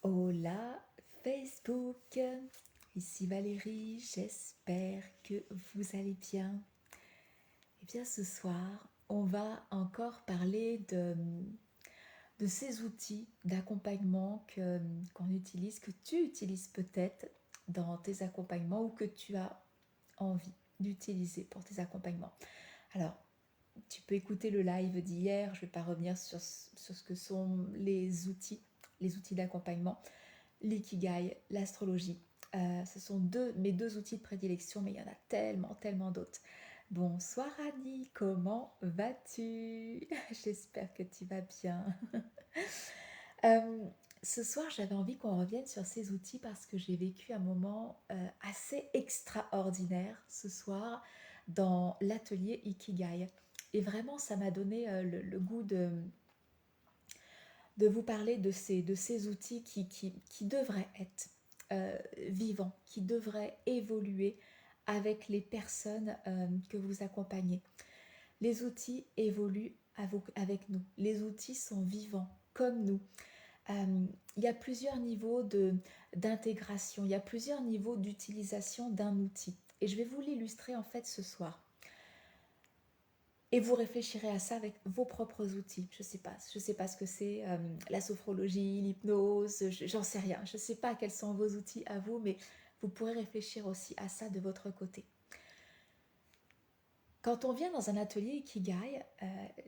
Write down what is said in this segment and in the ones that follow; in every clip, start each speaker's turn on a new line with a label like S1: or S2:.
S1: Hola Facebook, ici Valérie, j'espère que vous allez bien. Et bien ce soir, on va encore parler de ces outils d'accompagnement qu'on utilise, que tu utilises peut-être dans tes accompagnements ou que tu as envie d'utiliser pour tes accompagnements. Alors, tu peux écouter le live d'hier, je ne vais pas revenir sur ce que sont les outils d'accompagnement. L'ikigai, l'astrologie. Ce sont mes deux outils de prédilection, mais il y en a tellement, tellement d'autres. Bonsoir Annie, comment vas-tu? J'espère que tu vas bien. Euh, Ce soir, j'avais envie qu'on revienne sur ces outils parce que j'ai vécu un moment assez extraordinaire ce soir dans l'atelier Ikigai. Et vraiment, ça m'a donné le goût de vous parler de ces outils qui devraient être vivants, qui devraient évoluer avec les personnes que vous accompagnez. Les outils évoluent avec nous. Les outils sont vivants comme nous. Il y a plusieurs niveaux d'intégration, il y a plusieurs niveaux d'utilisation d'un outil. Et je vais vous l'illustrer en fait ce soir. Et vous réfléchirez à ça avec vos propres outils. Je sais pas ce que c'est, la sophrologie, l'hypnose, j'en sais rien. Je ne sais pas quels sont vos outils à vous, mais vous pourrez réfléchir aussi à ça de votre côté. Quand on vient dans un atelier Ikigai,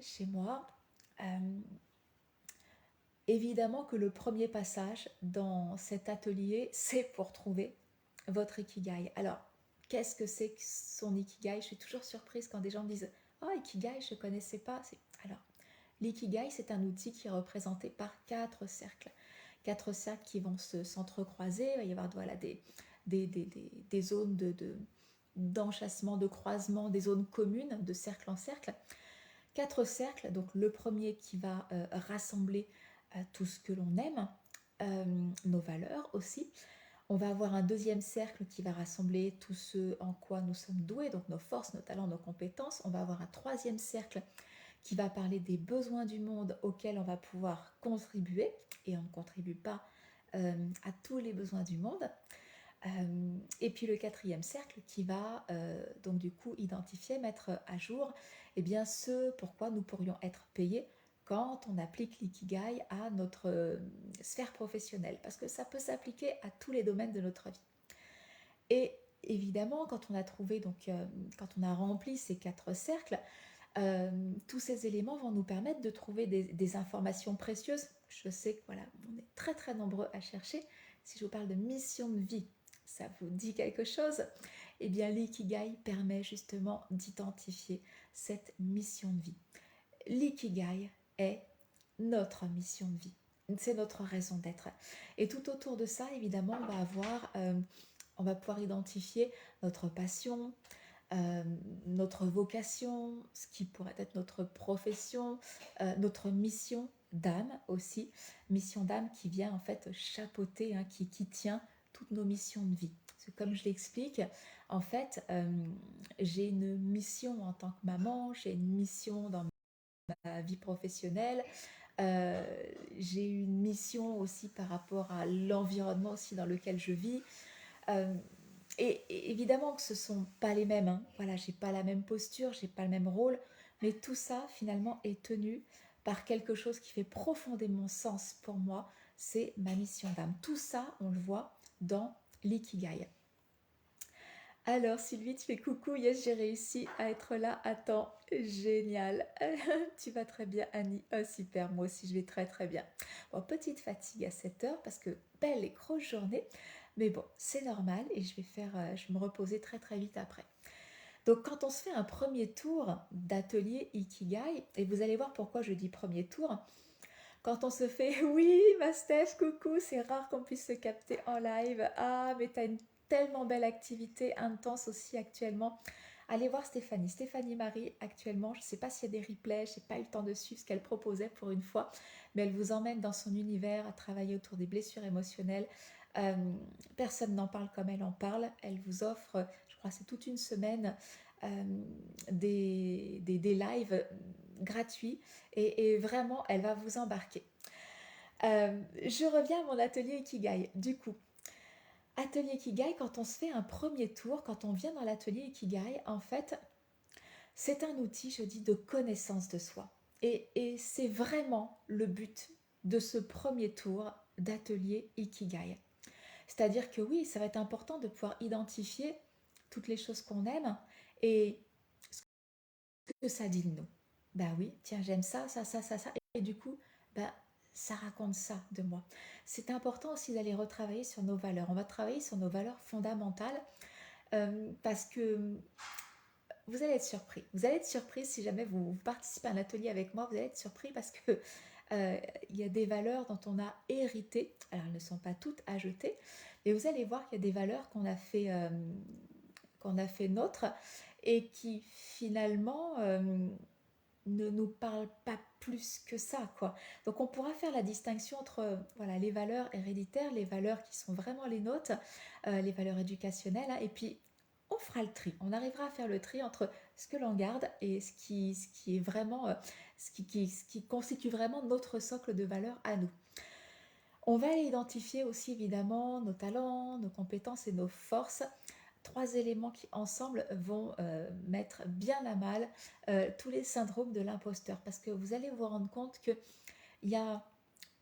S1: chez moi, euh, évidemment que le premier passage dans cet atelier, c'est pour trouver votre Ikigai. Alors, qu'est-ce que c'est que son Ikigai? Je suis toujours surprise quand des gens me disent « Oh, Ikigai, je ne connaissais pas ». Alors, l'ikigai, c'est un outil qui est représenté par quatre cercles. Quatre cercles qui vont s'entrecroiser. Il va y avoir voilà, des zones d'enchâssement, de croisement, des zones communes de cercle en cercle. Quatre cercles, donc le premier qui va rassembler tout ce que l'on aime, nos valeurs aussi. On va avoir un deuxième cercle qui va rassembler tout ce en quoi nous sommes doués, donc nos forces, nos talents, nos compétences. On va avoir un troisième cercle qui va parler des besoins du monde auxquels on va pouvoir contribuer, et on ne contribue pas à tous les besoins du monde. Et puis le quatrième cercle qui va donc du coup identifier, mettre à jour ce pourquoi nous pourrions être payés quand on applique l'ikigai à notre sphère professionnelle, parce que ça peut s'appliquer à tous les domaines de notre vie. Et évidemment, quand on a trouvé, quand on a rempli ces quatre cercles, tous ces éléments vont nous permettre de trouver des informations précieuses. Je sais que voilà, on est très très nombreux à chercher. Si je vous parle de mission de vie, ça vous dit quelque chose? Eh bien, l'ikigai permet justement d'identifier cette mission de vie. L'ikigai est notre mission de vie. C'est notre raison d'être. Et tout autour de ça, évidemment, on va pouvoir identifier notre passion, euh, notre vocation, ce qui pourrait être notre profession, notre mission d'âme aussi, mission d'âme qui vient en fait chapeauter, hein, qui tient toutes nos missions de vie. Parce que comme je l'explique, en fait, j'ai une mission en tant que maman, j'ai une mission dans ma vie professionnelle, euh, j'ai une mission aussi par rapport à l'environnement aussi dans lequel je vis. Euh, et évidemment que ce ne sont pas les mêmes, hein. Voilà, j'ai pas la même posture, j'ai pas le même rôle, mais tout ça finalement est tenu par quelque chose qui fait profondément sens pour moi, c'est ma mission d'âme. Tout ça, on le voit dans l'ikigai. Alors Sylvie, tu fais coucou, yes j'ai réussi à être là, attends, génial. Tu vas très bien Annie, oh super, moi aussi je vais très très bien. Bon, petite fatigue à cette heure parce que belle et grosse journée, mais bon, c'est normal et je vais me reposer très très vite après. Donc quand on se fait un premier tour d'atelier Ikigai, et vous allez voir pourquoi je dis premier tour, quand on se fait oui, ma Steph, coucou, c'est rare qu'on puisse se capter en live. Ah, mais t'as une tellement belle activité intense aussi actuellement. Allez voir Stéphanie. Stéphanie Marie, actuellement, je ne sais pas s'il y a des replays, je n'ai pas eu le temps de suivre ce qu'elle proposait pour une fois, mais elle vous emmène dans son univers à travailler autour des blessures émotionnelles. Euh, Personne n'en parle comme elle en parle. Elle vous offre, je crois, c'est toute une semaine des lives gratuits et vraiment, elle va vous embarquer. Je reviens à mon atelier Ikigai. Du coup, atelier Ikigai, quand on se fait un premier tour, quand on vient dans l'atelier Ikigai, en fait, c'est un outil, je dis, de connaissance de soi. Et c'est vraiment le but de ce premier tour d'atelier Ikigai. C'est-à-dire que oui, ça va être important de pouvoir identifier toutes les choses qu'on aime et ce que ça dit de nous. Bah oui, tiens, j'aime ça, ça, ça, ça, ça. Et du coup, bah, ça raconte ça de moi. C'est important aussi d'aller retravailler sur nos valeurs. On va travailler sur nos valeurs fondamentales parce que vous allez être surpris. Vous allez être surpris si jamais vous participez à un atelier avec moi, vous allez être surpris parce que il y a des valeurs dont on a hérité. Alors, elles ne sont pas toutes à jeter, mais vous allez voir qu'il y a des valeurs qu'on a fait nôtres et qui finalement ne nous parlent pas plus que ça, quoi. Donc, on pourra faire la distinction entre voilà, les valeurs héréditaires, les valeurs qui sont vraiment les nôtres, les valeurs éducationnelles, hein, et puis on fera le tri. On arrivera à faire le tri entre ce que l'on garde et ce qui est vraiment, ce qui constitue vraiment notre socle de valeurs à nous. On va aller identifier aussi évidemment nos talents, nos compétences et nos forces. Trois éléments qui ensemble vont mettre bien à mal tous les syndromes de l'imposteur. Parce que vous allez vous rendre compte qu'il y a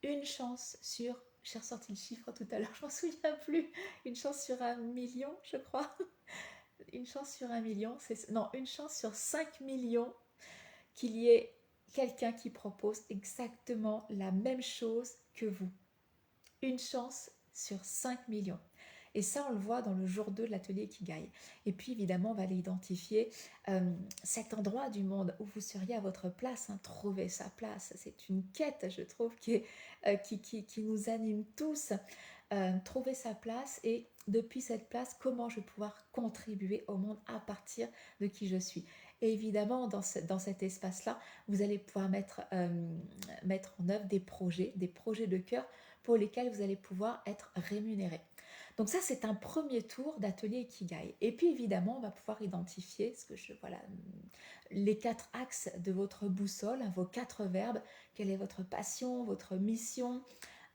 S1: une chance sur, j'ai ressorti le chiffre tout à l'heure, je m'en souviens plus, une chance sur 1 million, je crois. Une chance sur 1 million, non, une chance sur 5 millions qu'il y ait quelqu'un qui propose exactement la même chose que vous. Une chance sur 5 millions. Et ça, on le voit dans le jour 2 de l'atelier Ikigai. Et puis, évidemment, on va aller identifier cet endroit du monde où vous seriez à votre place. Hein, trouver sa place, c'est une quête, je trouve, qui nous anime tous. Trouver sa place et depuis cette place, comment je vais pouvoir contribuer au monde à partir de qui je suis. Et évidemment, dans cet espace-là, vous allez pouvoir mettre en œuvre des projets de cœur pour lesquels vous allez pouvoir être rémunéré. Donc ça, c'est un premier tour d'atelier Ikigai. Et puis évidemment, on va pouvoir identifier les 4 axes de votre boussole, hein, vos 4 verbes. Quelle est votre passion, votre mission,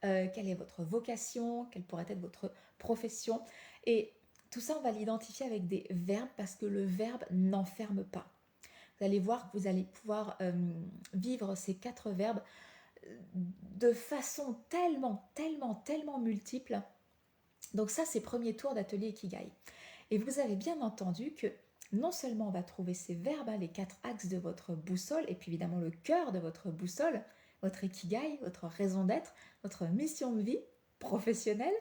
S1: quelle est votre vocation, quelle pourrait être votre profession. Et tout ça, on va l'identifier avec des verbes parce que le verbe n'enferme pas. Vous allez voir que vous allez pouvoir vivre ces 4 verbes de façon tellement, tellement, tellement multiple. Donc ça, c'est premier tour d'atelier Ikigai. Et vous avez bien entendu que non seulement on va trouver ces verbes, hein, les 4 axes de votre boussole, et puis évidemment le cœur de votre boussole, votre Ikigai, votre raison d'être, votre mission de vie professionnelle,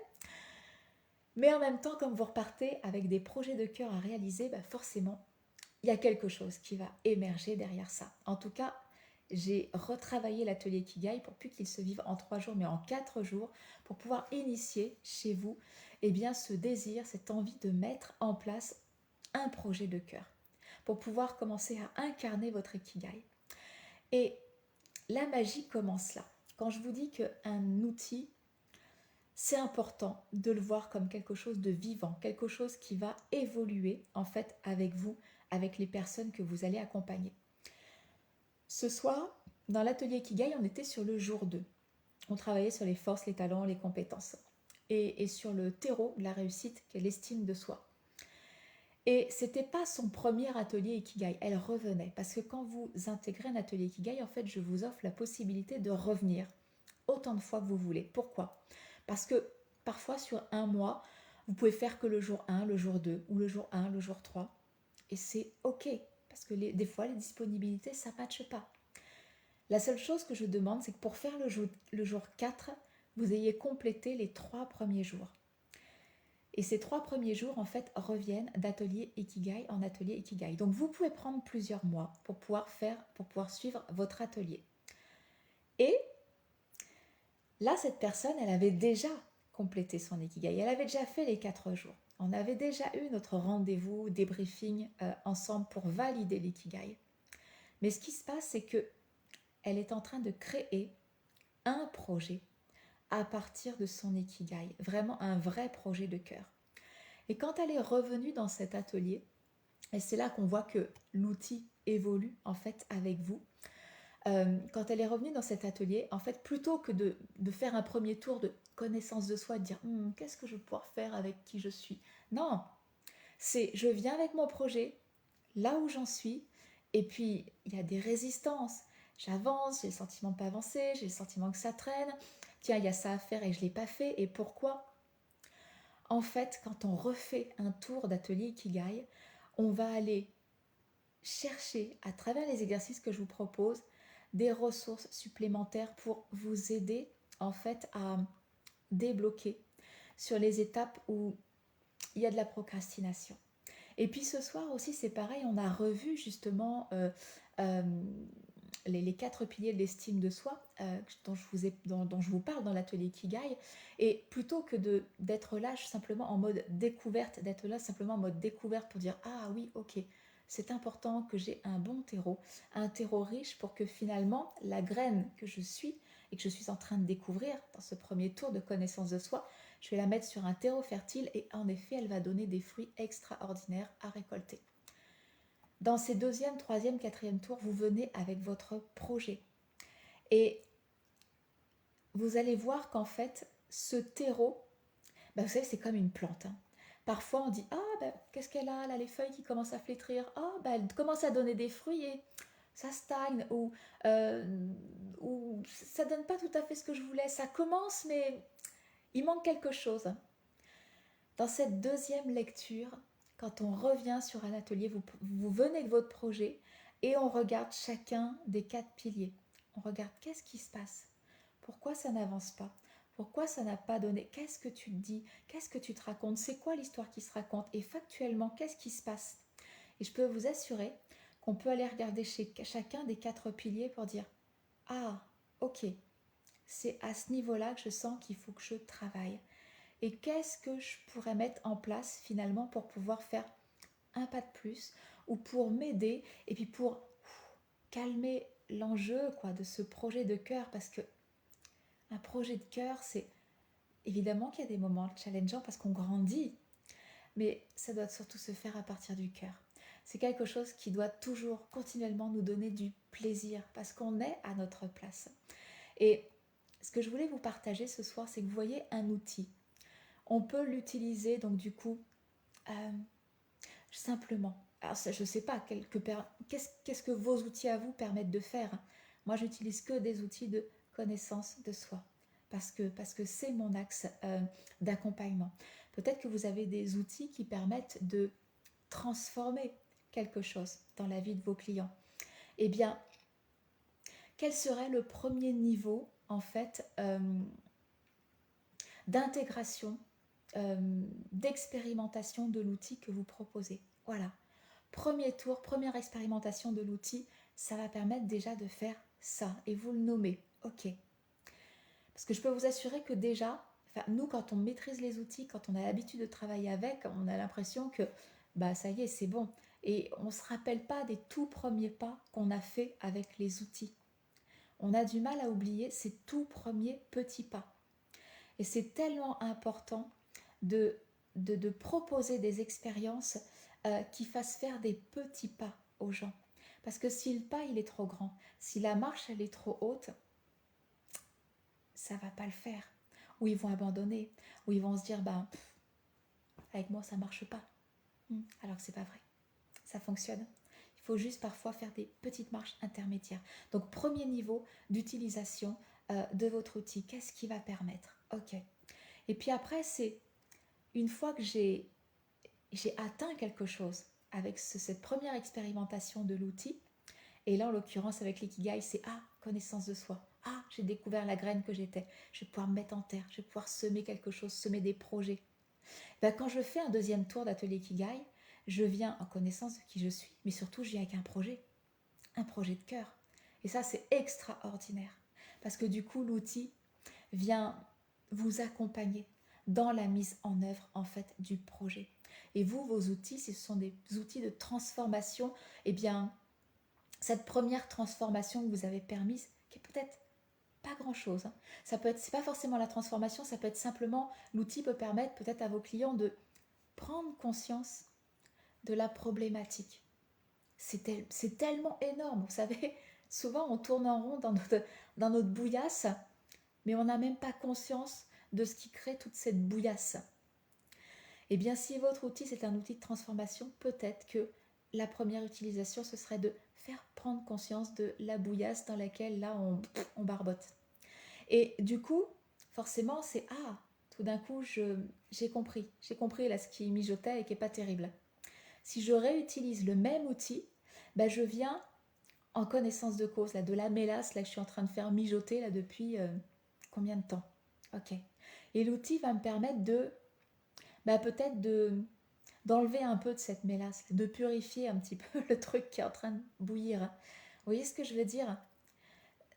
S1: mais en même temps, comme vous repartez avec des projets de cœur à réaliser, bah forcément, il y a quelque chose qui va émerger derrière ça. En tout cas, j'ai retravaillé l'atelier Ikigai pour plus qu'il se vive en 3 jours, mais en 4 jours, pour pouvoir initier chez vous eh bien, ce désir, cette envie de mettre en place un projet de cœur, pour pouvoir commencer à incarner votre Ikigai. Et la magie commence là. Quand je vous dis qu'un outil, c'est important de le voir comme quelque chose de vivant, quelque chose qui va évoluer en fait avec vous, avec les personnes que vous allez accompagner. Ce soir, dans l'atelier Ikigai, on était sur le jour 2. On travaillait sur les forces, les talents, les compétences et sur le terreau de la réussite qui est l'estime de soi. Et c'était pas son premier atelier Ikigai, elle revenait. Parce que quand vous intégrez un atelier Ikigai, en fait, je vous offre la possibilité de revenir autant de fois que vous voulez. Pourquoi? Parce que parfois, sur un mois, vous pouvez faire que le jour 1, le jour 2, ou le jour 1, le jour 3. Et c'est OK, parce que des fois, les disponibilités, ça ne matche pas. La seule chose que je demande, c'est que pour faire le jour 4, vous ayez complété les 3 premiers jours. Et ces 3 premiers jours, en fait, reviennent d'atelier Ikigai en atelier Ikigai. Donc, vous pouvez prendre plusieurs mois pour pouvoir suivre votre atelier. Et là, cette personne, elle avait déjà complété son Ikigai. Elle avait déjà fait les 4 jours. On avait déjà eu notre rendez-vous, débriefing ensemble pour valider l'Ikigai. Mais ce qui se passe, c'est que elle est en train de créer un projet à partir de son Ikigai. Vraiment un vrai projet de cœur. Et quand elle est revenue dans cet atelier, et c'est là qu'on voit que l'outil évolue en fait avec vous, quand elle est revenue dans cet atelier, en fait, plutôt que de faire un premier tour de connaissance de soi, de dire qu'est-ce que je vais pouvoir faire avec qui je suis. Non, c'est je viens avec mon projet, là où j'en suis, et puis il y a des résistances. J'avance, j'ai le sentiment de pas avancer, j'ai le sentiment que ça traîne. Tiens, il y a ça à faire et je ne l'ai pas fait, et pourquoi? En fait, quand on refait un tour d'atelier Ikigai, on va aller chercher, à travers les exercices que je vous propose, des ressources supplémentaires pour vous aider en fait à débloquer sur les étapes où il y a de la procrastination. Et puis ce soir aussi, c'est pareil, on a revu justement euh, les 4 piliers de l'estime de soi dont je vous parle dans l'atelier Kigai. Et plutôt que d'être là simplement en mode découverte, d'être là simplement en mode découverte pour dire ah oui, ok, c'est important que j'ai un bon terreau, un terreau riche pour que finalement la graine que je suis et que je suis en train de découvrir dans ce premier tour de connaissance de soi, je vais la mettre sur un terreau fertile et en effet, elle va donner des fruits extraordinaires à récolter. Dans ces deuxième, troisième, quatrième tours, vous venez avec votre projet. Et vous allez voir qu'en fait, ce terreau, vous savez, c'est comme une plante. Hein. Parfois, on dit, qu'est-ce qu'elle a là, les feuilles qui commencent à flétrir. Elle commence à donner des fruits et ça stagne. Ou ça donne pas tout à fait ce que je voulais. Ça commence, mais il manque quelque chose. Dans cette deuxième lecture, quand on revient sur un atelier, vous venez de votre projet et on regarde chacun des 4 piliers. On regarde qu'est-ce qui se passe, pourquoi ça n'avance pas, pourquoi ça n'a pas donné, qu'est-ce que tu te dis, qu'est-ce que tu te racontes, c'est quoi l'histoire qui se raconte et factuellement qu'est-ce qui se passe. Et je peux vous assurer qu'on peut aller regarder chez chacun des 4 piliers pour dire ah ok, c'est à ce niveau-là que je sens qu'il faut que je travaille. Et qu'est-ce que je pourrais mettre en place finalement pour pouvoir faire un pas de plus ou pour m'aider et puis pour calmer l'enjeu de ce projet de cœur, parce que un projet de cœur, c'est évidemment qu'il y a des moments challengeants parce qu'on grandit, mais ça doit surtout se faire à partir du cœur. C'est quelque chose qui doit toujours continuellement nous donner du plaisir parce qu'on est à notre place. Et ce que je voulais vous partager ce soir, c'est que vous voyez un outil. On peut l'utiliser donc du coup simplement. Alors je ne sais pas, qu'est-ce que vos outils à vous permettent de faire. Moi, j'utilise que des outils de connaissance de soi parce que c'est mon axe d'accompagnement. Peut-être que vous avez des outils qui permettent de transformer quelque chose dans la vie de vos clients. Eh bien, quel serait le premier niveau en fait d'intégration, d'expérimentation de l'outil que vous proposez? Voilà. Premier tour, première expérimentation de l'outil, ça va permettre déjà de faire ça et vous le nommez. Ok. Parce que je peux vous assurer que déjà, nous, quand on maîtrise les outils, quand on a l'habitude de travailler avec, on a l'impression que ça y est, c'est bon. Et on ne se rappelle pas des tout premiers pas qu'on a fait avec les outils. On a du mal à oublier ces tout premiers petits pas. Et c'est tellement important de proposer des expériences qui fassent faire des petits pas aux gens. Parce que si le pas il est trop grand, si la marche elle est trop haute, ça va pas le faire. Ou ils vont abandonner, ou ils vont se dire avec moi ça marche pas. Alors que c'est pas vrai. Ça fonctionne. Il faut juste parfois faire des petites marches intermédiaires. Donc premier niveau d'utilisation de votre outil. Qu'est-ce qui va permettre? Ok. Et puis après c'est une fois que j'ai atteint quelque chose avec cette première expérimentation de l'outil, et là en l'occurrence avec l'ikigai, c'est connaissance de soi. J'ai découvert la graine que j'étais. Je vais pouvoir me mettre en terre, je vais pouvoir semer quelque chose, semer des projets. Quand je fais un deuxième tour d'atelier ikigai, je viens en connaissance de qui je suis, mais surtout je viens avec un projet de cœur. Et ça c'est extraordinaire, parce que du coup l'outil vient vous accompagner dans la mise en œuvre en fait du projet. Et vous, vos outils, ce sont des outils de transformation. Eh bien, cette première transformation que vous avez permise, qui est peut-être pas grand-chose. Ça peut être, c'est pas forcément la transformation, ça peut être simplement, l'outil peut permettre peut-être à vos clients de prendre conscience de la problématique. C'est tellement énorme, vous savez. Souvent, on tourne en rond dans notre bouillasse, mais on n'a même pas conscience de ce qui crée toute cette bouillasse. Eh bien, si votre outil, c'est un outil de transformation, peut-être que la première utilisation, ce serait de faire prendre conscience de la bouillasse dans laquelle, là, on barbote. Et du coup, forcément, c'est ah, tout d'un coup, j'ai compris là ce qui mijotait et qui n'est pas terrible. Si je réutilise le même outil, ben je viens en connaissance de cause, là, de la mélasse là, que je suis en train de faire mijoter là, depuis combien de temps. Ok. Et l'outil va me permettre de, peut-être d'enlever un peu de cette mélasse, de purifier un petit peu le truc qui est en train de bouillir. Vous voyez ce que je veux dire?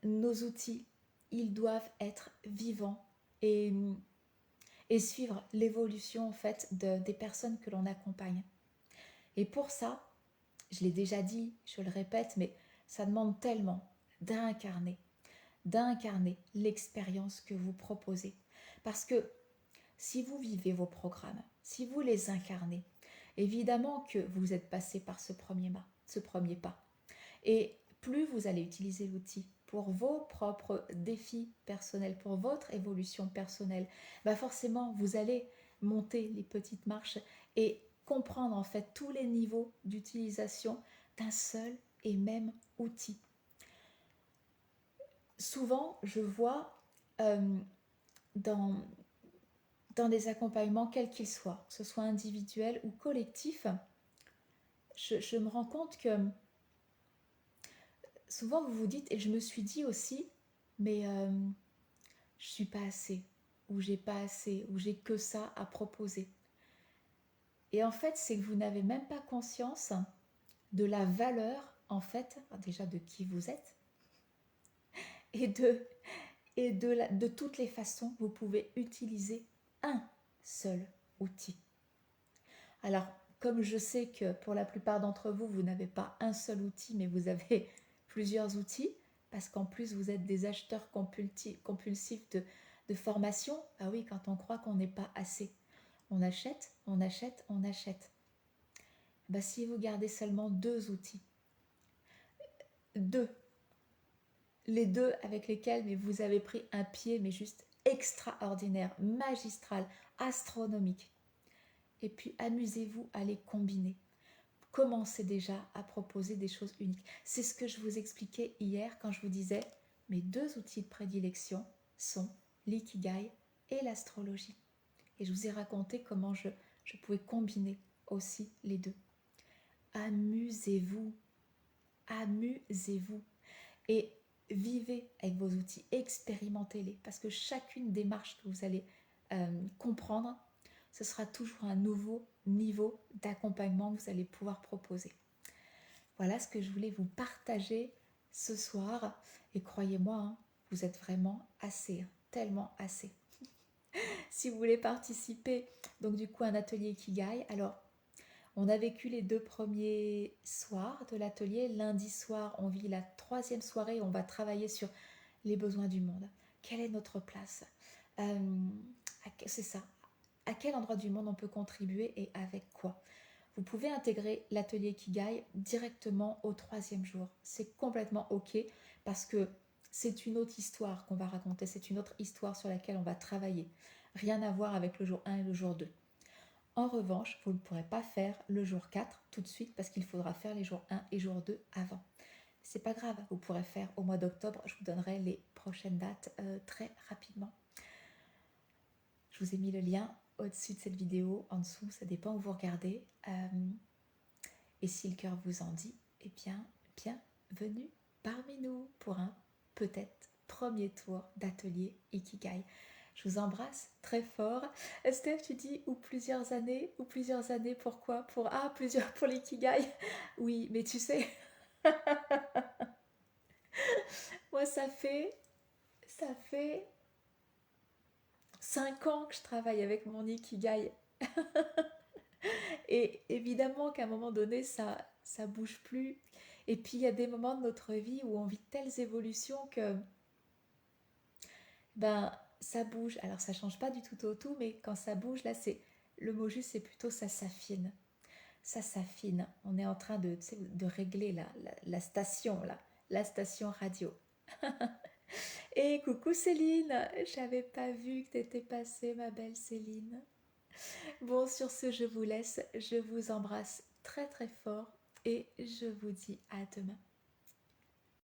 S1: Nos outils, ils doivent être vivants et, et suivre l'évolution en fait des personnes que l'on accompagne. Et pour ça, je l'ai déjà dit, je le répète, mais ça demande tellement d'incarner l'expérience que vous proposez. Parce que si vous vivez vos programmes, si vous les incarnez, évidemment que vous êtes passé par ce premier pas. Et plus vous allez utiliser l'outil pour vos propres défis personnels, pour votre évolution personnelle, forcément, vous allez monter les petites marches et comprendre en fait tous les niveaux d'utilisation d'un seul et même outil. Souvent, je vois dans des accompagnements, quels qu'ils soient, que ce soit individuel ou collectif, je me rends compte que souvent vous vous dites, et je me suis dit aussi, mais je suis pas assez, ou j'ai pas assez, ou j'ai que ça à proposer. Et en fait, c'est que vous n'avez même pas conscience de la valeur, en fait, déjà de qui vous êtes, et de toutes les façons que vous pouvez utiliser un seul outil. Alors, comme je sais que pour la plupart d'entre vous, vous n'avez pas un seul outil, mais vous avez plusieurs outils, parce qu'en plus vous êtes des acheteurs compulsifs de formation, ah oui, quand on croit qu'on n'est pas assez, on achète, on achète, on achète. Si vous gardez seulement deux outils, les deux avec lesquels mais vous avez pris un pied, mais juste extraordinaire, magistral, astronomique, et puis amusez-vous à les combiner. Commencez déjà à proposer des choses uniques. C'est ce que je vous expliquais hier quand je vous disais mes deux outils de prédilection sont l'ikigai et l'astrologie. Et je vous ai raconté comment je pouvais combiner aussi les deux. Amusez-vous, amusez-vous et vivez avec vos outils, expérimentez-les parce que chacune des marches que vous allez comprendre, ce sera toujours un nouveau niveau d'accompagnement que vous allez pouvoir proposer. Voilà ce que je voulais vous partager ce soir. Et croyez-moi, vous êtes vraiment assez, tellement assez. Si vous voulez participer, donc du coup, à un atelier Ikigai, alors on a vécu les 2 premiers soirs de l'atelier. Lundi soir, on vit la 3e soirée. On va travailler sur les besoins du monde. Quelle est notre place? C'est ça. À quel endroit du monde on peut contribuer et avec quoi? Vous pouvez intégrer l'atelier Ikigai directement au 3e jour. C'est complètement OK parce que c'est une autre histoire qu'on va raconter. C'est une autre histoire sur laquelle on va travailler. Rien à voir avec le jour 1 et le jour 2. En revanche, vous ne pourrez pas faire le jour 4 tout de suite parce qu'il faudra faire les jours 1 et jour 2 avant. C'est pas grave, vous pourrez faire au mois d'octobre. Je vous donnerai les prochaines dates très rapidement. Je vous ai mis le lien au-dessus de cette vidéo, en dessous, ça dépend où vous regardez. Et si le cœur vous en dit, eh bien, bienvenue parmi nous pour un peut-être premier tour d'atelier Ikigai. Je vous embrasse très fort. Steph, tu dis ou plusieurs années, pourquoi? Plusieurs pour l'Ikigai. Oui, mais tu sais, moi ça fait 5 ans que je travaille avec mon Ikigai. Et évidemment qu'à un moment donné, ça bouge plus. Et puis il y a des moments de notre vie où on vit telles évolutions que ça bouge. Alors ça change pas du tout au tout, mais quand ça bouge, là c'est le mot juste, c'est plutôt ça s'affine. Ça s'affine. On est en train de régler la station là. la station radio. Et coucou Céline, j'avais pas vu que t'étais passée, ma belle Céline. Bon, sur ce, je vous laisse, je vous embrasse très très fort et je vous dis à demain.